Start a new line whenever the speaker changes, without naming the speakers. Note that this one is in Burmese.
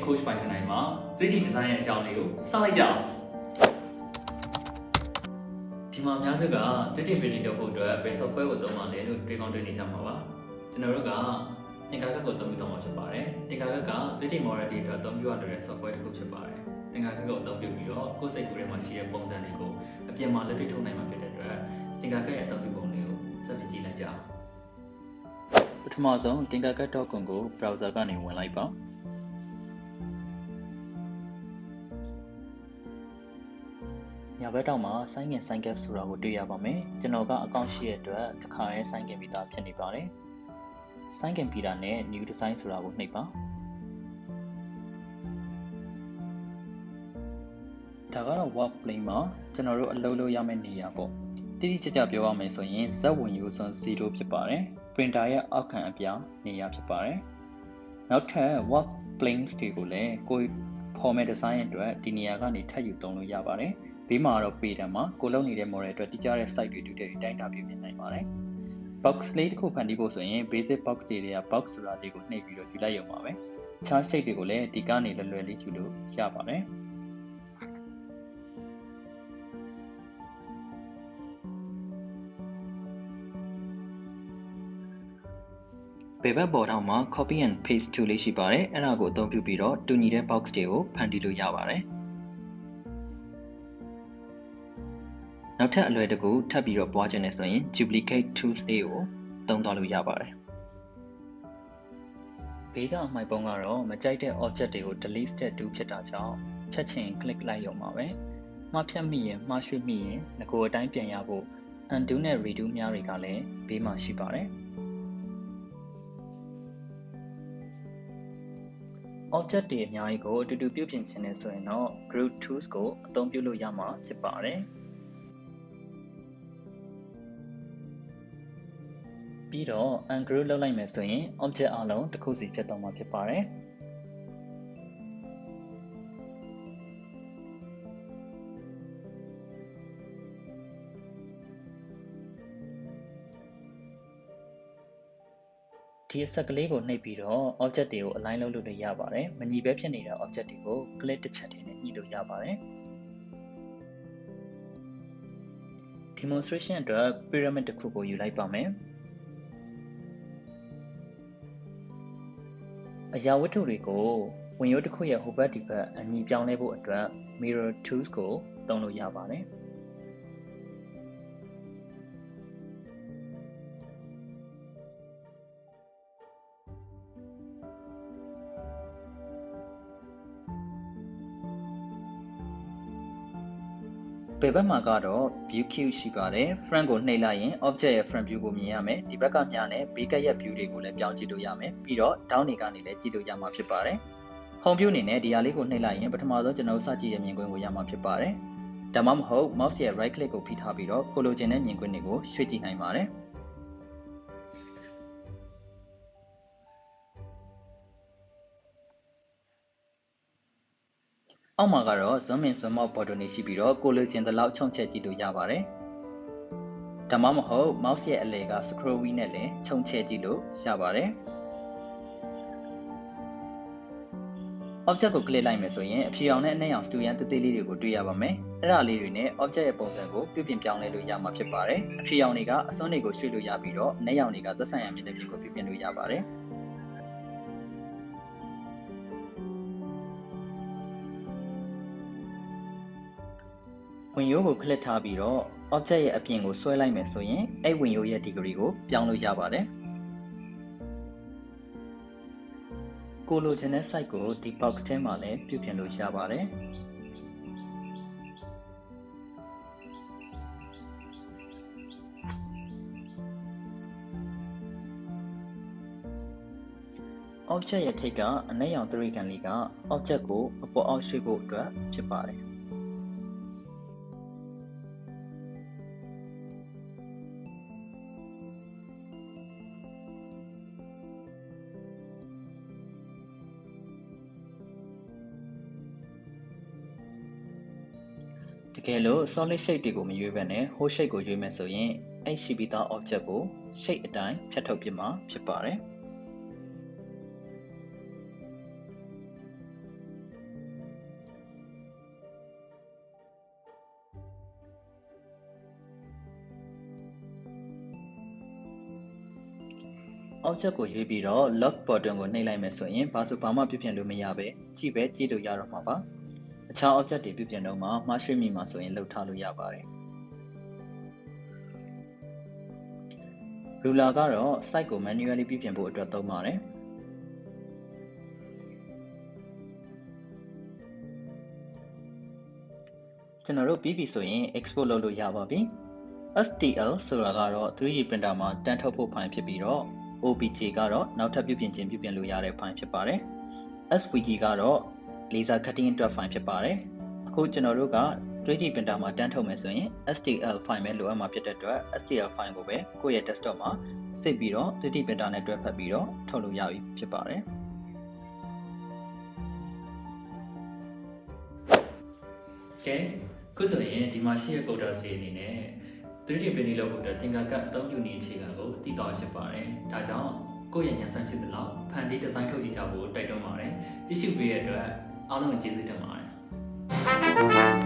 coach ပိုင်းခဏမှာ 3D design ရဲ့အကြောင်းလေးကိုစလိုက်ကြအောင်ဒီမှာအများစုက 3D printing လုပ်ဖို့အတွက် base software ကိုသုံးမှလည်းလို့တွေးကောင်းတွေးနေကြမှာပါကျွန်တော်တို့က Tinkercad ကိုသုံးပြီးတော့မှာဖြစ်ပါတယ် Tinkercad က 3D model တွေအတွက်အသုံးပြုရတဲ့ software တစ်ခုဖြစ်ပါတယ် Tinkercad ကိုအသုံးပြုပြီးတော့ကိုယ်စိတ်ကူးထဲမှာရှိတဲ့ပုံစံတွေကိုအပြင်မှာလက်တွေ့ထုတ်နိုင်မှာဖြစ်တဲ့အတွက် Tinkercad ရဲ့အသုံးပြုပုံလေးကိုဆက်ပြီးကြည့်လိုက်ကြအောင်ပထမဆုံး Tinkercad.com ကို browser ကနေဝင်လိုက်ပါညာဘက်တောင်မှာ sign in sign cap ဆိုတာကိုတွေ့ရပါမယ်ကျွန်တော်ကအကောင့်ရှိတဲ့အတွက်တစ်ခါရဲ sign in ပြီးသားဖြစ်နေပါတယ် sign in ပြီးတာနဲ့ new design ဆိုတာကိုနှိပ်ပါဒါကတော့ work plane မှာကျွန်တော်တို့အလုပ်လုပ်ရမယ့်နေရာပေါ့တိတိကျကျပြောရမယ်ဆိုရင်ဇက်ဝင်ရိုးစွန်း0ဖြစ်ပါတယ် printer ရဲ့အောက်ခံအပြားနေရာဖြစ်ပါတယ်နောက်ထပ် work planes တွေကိုလည်းကိုယ် format design အတွက်ဒီနေရာကနေထပ်ယူသုံးလို့ရပါတယ်ဘေးမှာတော့ pattern မှာကိုလုပ်နေတဲ့ model အတွက်တိကျတဲ့ site တွေတူတဲ့တိုင်းတာပြုပြင်နိုင်ပါတယ် box လေးတစ်ခုဖန်တီးဖို့ဆိုရင် basic box တွေက box ဆိုတာလေးကိုနှိပ်ပြီးတော့ယူလိုက်ရုံပါပဲခြား shape တွေကိုလည်းဒီကနေလွယ်လွယ်လေးယူလို့ရပါတယ်ဘယ်ဘက်ပေါ်တောင်မှာ copy and paste tool လေးရှိပါတယ်အဲ့ဒါကိုအသုံးပြုပြီးတော့တူညီတဲ့ box တွေကိုဖန်တီးလို့ရပါတယ်နောက်ထပ်အလွယ်တကူထပ်ပြီးတော့ပွားခြင်းနဲ့ဆိုရင် duplicate tools လေးကိုသုံးသွားလို့ရပါတယ်ဘေးကအမှိုက်ပုံးကတော့မကြိုက်တဲ့ object တွေကို delete step 2ဖြစ်တာကြောင့်ချက်ချင်း click လိုက်ရုံပါပဲမှားဖြတ်မိရင်မှားရွှေ့မိရင်ငကိုအတိုင်းပြန်ရဖို့ undo နဲ့ redo များတွေကလည်းဘေးမှာရှိပါတယ်object တွေအများကြီးကိုအတူတူပြုပြင်ခြင်းနဲ့ဆိုရင်တော့ group tools ကိုအသုံးပြုလို့ရမှာဖြစ်ပါတယ်ပြီးတော့ ungroup လုပ်လိုက်မယ်ဆိုရင် object အလုံးတစ်ခုစီဖြစ်သွားမှာဖြစ်ပါတယ်ဒီအဆက်ကလေးကိုနှိပ်ပြီးတော့ object တွေကို align လုပ်လို့ရပါတယ်မညီပဲဖြစ်နေတဲ့ object တွေကို click တစ်ချက်နဲ့ညှိလို့ရပါတယ် demonstration အတွက် pyramid တစ်ခုကိုယူလိုက်ပါမယ်အရာဝတ္ထုတွေကိုဝင်ရိုးတစ်ခုရဲ့ဟိုဘက်ဒီဘက်အညီပြောင်းလဲဖို့အတွက် mirror tools ကိုသုံးလို့ရပါတယ်ဘယ်ဘက်မှာကတော့ view cube ရှိပါတယ် front ကိုနှိပ်လိုက်ရင် object ရဲ့ front view ကိုမြင်ရမယ်ဒီဘက်ကမြားနဲ့ဘေးကရဲ့ view တွေကိုလည်းပြောင်းကြည့်လို့ရမယ်ပြီးတော့ down တွေကနေလည်းကြည့်လို့ရမှာဖြစ်ပါတယ် home view အနေနဲ့ဒီဟာလေးကိုနှိပ်လိုက်ရင်ပထမဆုံးကျွန်တော်စကြည့်တဲ့မြင်ကွင်းကိုရမှာဖြစ်ပါတယ်ဒါမှမဟုတ် mouse ရဲ့ right click ကိုဖိထားပြီးတော့ကိုလိုချင်တဲ့မြင်ကွင်းတွေကိုရွှေ့ကြည့်နိုင်ပါတယ်အောက်မှာကတော့ zoom in zoom out button တွေရှိပြီးတော့ကိုလိုချင်တဲ့လောက်ခြုံချက်ကြည့်လို့ရပါတယ်ဒါမှမဟုတ် mouse ရဲ့အလယ်က scroll wheel နဲ့လည်းခြုံချက်ကြည့်လို့ရပါတယ် object ကို click လိုက်မယ်ဆိုရင်အဖြူရောင်နဲ့အနှဲ့ရောင်စတူရန်သေးသေးလေးတွေကိုတွေ့ရပါမယ်အဲ့ဒါလေးတွေနဲ့ object ရဲ့ပုံစံကိုပြုပြင်ပြောင်းလဲလို့ရမှာဖြစ်ပါတယ်အဖြူရောင်တွေကအစွန်းတွေကိုရွှေ့လို့ရပြီးတော့အနှဲ့ရောင်တွေကသက်ဆိုင်ရာမြင်တဲ့ပြင်ကိုပြုပြင်လို့ရပါတယ်ဝင်ရိုးကို click ထားပြီးတော့ object ရဲ့အပြင်ကိုဆွဲလိုက်မယ်ဆိုရင်အဲ့ဝင်ရိုးရဲ့ degree ကိုပြောင်းလို့ရပါတယ်ကိုလိုချင်တဲ့ site ကိုဒီ box ထဲမှာလည်းပြုပြင်လို့ရပါတယ်object ရဲ့ထိပ်ကအနက်ရောင်တရိကန်လေးက object ကိုအပေါ်အောက်ရွှေ့ဖို့အတွက်ဖြစ်ပါတယ်တကယ်လို့ solid shape တွေကိုမရွေးဘဲနဲ့ whole shape ကိုရွေးမယ်ဆိုရင်အဲ့ရှိပြီးသား object ကို shape အတိုင်းဖြတ်ထုတ်ပြမှာဖြစ်ပါတယ် object ကိုရွေးပြီးတော့ lock button ကိုနှိပ်လိုက်မယ်ဆိုရင်ဘာဆိုဘာမှပြုပြင်လို့မရပဲကြည့်လို့ရတော့မှာပါအခြား object တွေပြုပြင်တော့မှမှားရွှေ့မိမှာဆိုရင်လှုပ်ထားလို့ရပါတယ် ruler ကတော့ site ကို manually ပြုပြင်ဖို့အတွက်သုံးပါတယ်ကျွန်တော်တို့ပြီးပြီဆိုရင် export လုပ်လို့ရပါပြီ STL ဆိုတာကတော့ 3D printer မှာတန်းထုတ်ဖို့ဖိုင်ဖြစ်ပြီးတော့ OBJ ကတော့နောက်ထပ်ပြုပြင်လို့ရတဲ့ဖိုင်ဖြစ်ပါတယ် SVG ကတော့ laser cutting အတွက်ဖိုင်ဖြစ်ပါတယ်အခုကျွန်တော်တို့က 3D printer မှာတန်းထုတ်မယ်ဆိုရင် STL ဖိုင်ပဲလိုအပ်မှာဖြစ်တဲ့အတွက် STL ဖိုင်ကိုပဲကိုယ့်ရဲ့ desktop မှာစစ်ပြီးတော့ 3D printer နဲ့တွဲဖက်ပြီးတော့ထုတ်လို့ရပြီဖြစ်ပါတယ်ကဲခုဆိုရင်ဒီမှာရှိတဲ့ coders တွေအနေနဲ့ 3D printing လုပ်ဖို့အတွက် Tinkercad အသုံးပြုနည်းအခြေခံကိုသိသွားဖြစ်ပါတယ်။ဒါကြောင့်ကိုယ့်ရဲ့ဉာဏ်စွမ်းရှိသလောက်ဖန်တီးဒီဇိုင်းထုတ်ကြည့်ကြဖို့တိုက်တွန်းပါတယ်။ကြည့်ရှုပေးတဲ့အတွက်အားလုံးကိုကျေးဇူးတင်ပါတယ်။